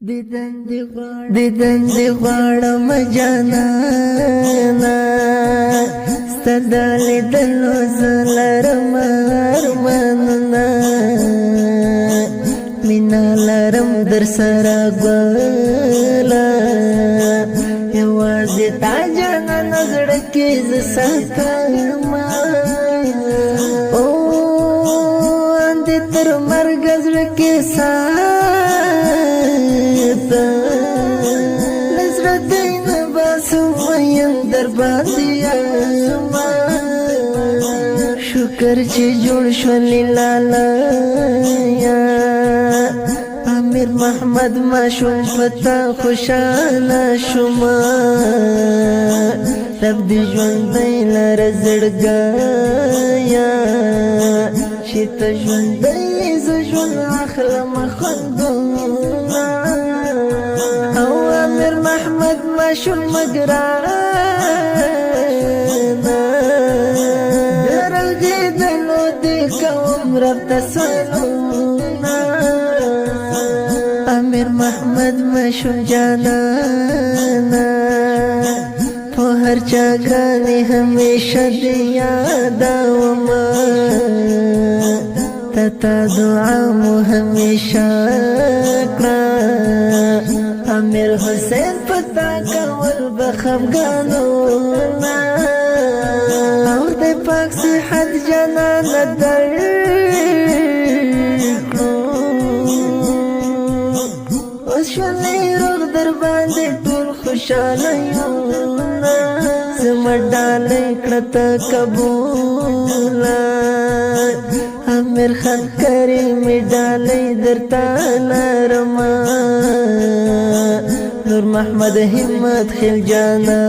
دیدن دی غواړم جانانا ستا لیدلو زه لرم ارمانونه مینا لرم در سره ګله یوازې تا جانانه زړه کې زه ساتمه او اندې تر مرګه زړه کې نظر دین باسم ویم در باندې شکر چې جوړ شولې لالا امیر محمد ماشوم پتا خوشاله شوما رب دې ژوندی لره زړګیا چې ته ژوندی زه ژوند اخلم خوندونه او امیر محمد ماشوم مګرانا درغېدلو دې کوم رب ته سلامونه امیر محمد ماشوم جانانا په هر چا ګرانې همیشه دې یادومه تا دعا مو همیشه کړه امیر حسین پتا کول بخفګانونه او د پاک صحت جانانه درکړو اوس شولې روغ در باندې ټول خوشاله یوونه زما ډالۍ کړه ته قبوله امیر خان کریم ډالۍ درته لرمه نور محمد همت خیل جانا